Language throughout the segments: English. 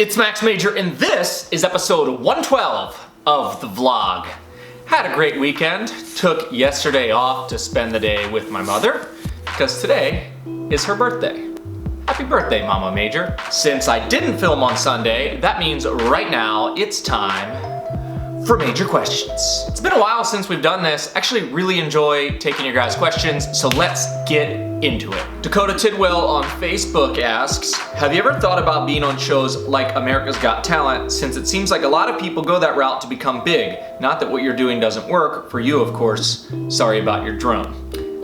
It's Max Major, and this is episode 112 of the vlog. Had a great weekend. Took yesterday off to spend the day with my mother, because today is her birthday. Happy birthday, Mama Major. Since I didn't film on Sunday, that means right now it's time for Major Questions. It's been a while since we've done this. Actually really enjoy taking your guys' questions, so let's get into it. Dakota Tidwell on Facebook asks, have you ever thought about being on shows like America's Got Talent, since it seems like a lot of people go that route to become big? Not that what you're doing doesn't work, for you of course. Sorry about your drone.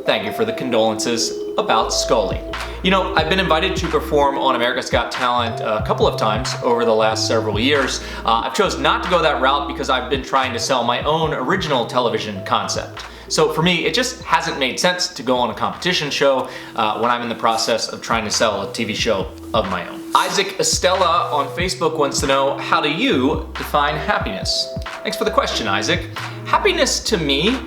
Thank you for the condolences about Scully. You know, I've been invited to perform on America's Got Talent a couple of times over the last several years. I've chosen not to go that route because I've been trying to sell my own original television concept. So for me, it just hasn't made sense to go on a competition show when I'm in the process of trying to sell a TV show of my own. Isaac Estella on Facebook wants to know, how do you define happiness? Thanks for the question, Isaac. Happiness to me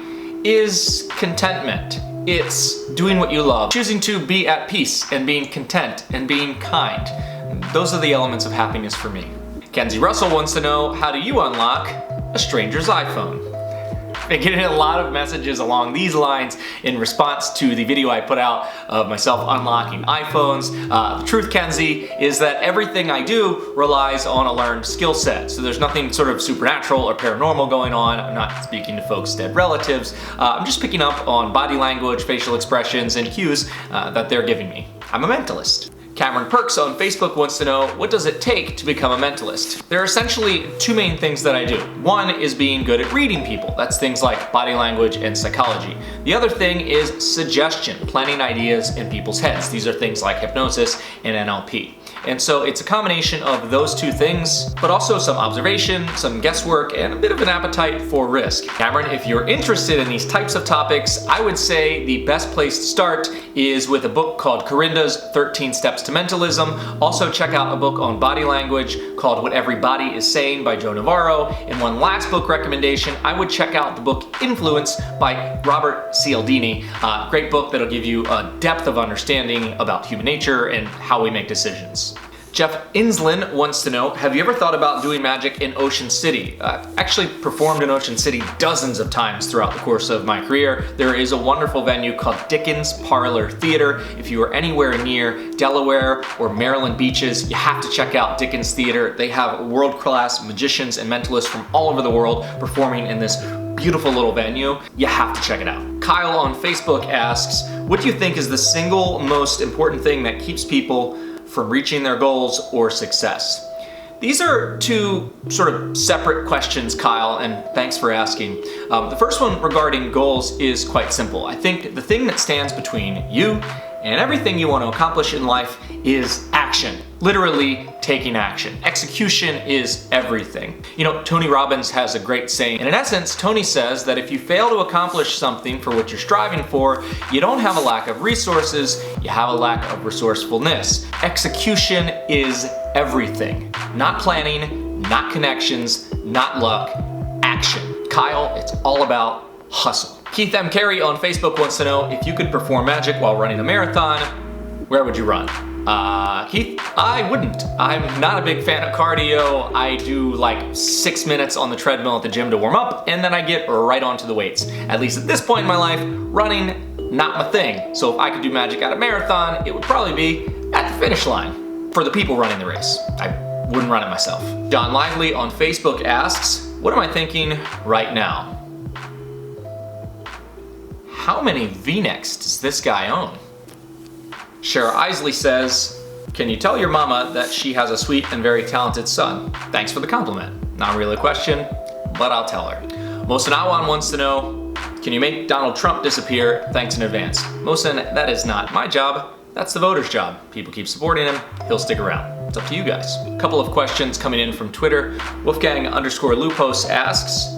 is contentment. It's doing what you love, choosing to be at peace and being content and being kind. Those are the elements of happiness for me. Kenzie Russell wants to know, how do you unlock a stranger's iPhone? Been getting a lot of messages along these lines in response to the video I put out of myself unlocking iPhones. The truth, Kenzie, is that everything I do relies on a learned skill set. So there's nothing sort of supernatural or paranormal going on. I'm not speaking to folks' dead relatives. I'm just picking up on body language, facial expressions, and cues that they're giving me. I'm a mentalist. Cameron Perks on Facebook wants to know, what does it take to become a mentalist? There are essentially two main things that I do. One is being good at reading people. That's things like body language and psychology. The other thing is suggestion, planting ideas in people's heads. These are things like hypnosis and NLP. And so it's a combination of those two things, but also some observation, some guesswork, and a bit of an appetite for risk. Cameron, if you're interested in these types of topics, I would say the best place to start is with a book called Corinda's 13 Steps to Mentalism. Also check out a book on body language called What Every Body Is Saying by Joe Navarro. And one last book recommendation, I would check out the book Influence by Robert Cialdini. Great book that'll give you a depth of understanding about human nature and how we make decisions. Jeff Inslin wants to know, have you ever thought about doing magic in Ocean City? I've actually performed in Ocean City dozens of times throughout the course of my career. There is a wonderful venue called Dickens Parlor Theater. If you are anywhere near Delaware or Maryland beaches, you have to check out Dickens Theater. They have world-class magicians and mentalists from all over the world performing in this beautiful little venue. You have to check it out. Kyle on Facebook asks, what do you think is the single most important thing that keeps people from reaching their goals or success? These are two sort of separate questions, Kyle, and thanks for asking. The first one regarding goals is quite simple. I think the thing that stands between you and everything you want to accomplish in life is action. Literally taking action. Execution is everything. You know, Tony Robbins has a great saying, and in essence, Tony says that if you fail to accomplish something for what you're striving for, you don't have a lack of resources, you have a lack of resourcefulness. Execution is everything. Not planning, not connections, not luck, action. Kyle, it's all about hustle. Keith M. Carey on Facebook wants to know, if you could perform magic while running a marathon, where would you run? Keith, I wouldn't. I'm not a big fan of cardio. I do like 6 minutes on the treadmill at the gym to warm up, and then I get right onto the weights. At least at this point in my life, running, not my thing. So if I could do magic at a marathon, it would probably be at the finish line for the people running the race. I wouldn't run it myself. John Lively on Facebook asks, what am I thinking right now? How many V-necks does this guy own? Shara Isley says, can you tell your mama that she has a sweet and very talented son? Thanks for the compliment. Not really a question, but I'll tell her. Mohsen Awan wants to know, can you make Donald Trump disappear? Thanks in advance. Mohsen, that is not my job. That's the voters' job. People keep supporting him, he'll stick around. It's up to you guys. A couple of questions coming in from Twitter. Wolfgang_Lupos asks,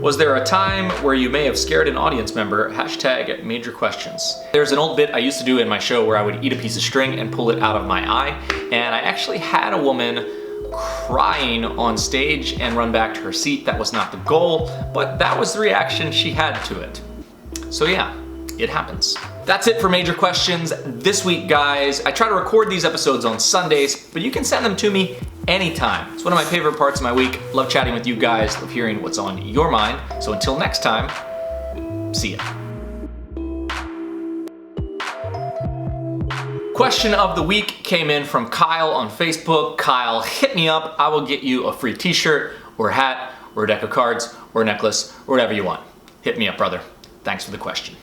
was there a time where you may have scared an audience member? Hashtag Major Questions. There's an old bit I used to do in my show where I would eat a piece of string and pull it out of my eye, and I actually had a woman crying on stage and run back to her seat. That was not the goal, but that was the reaction she had to it. So yeah, it happens. That's it for Major Questions this week, guys. I try to record these episodes on Sundays, but you can send them to me anytime. It's one of my favorite parts of my week. Love chatting with you guys, love hearing what's on your mind. So until next time, see ya. Question of the week came in from Kyle on Facebook. Kyle, hit me up. I will get you a free t-shirt or a hat or a deck of cards or a necklace or whatever you want. Hit me up, brother. Thanks for the question.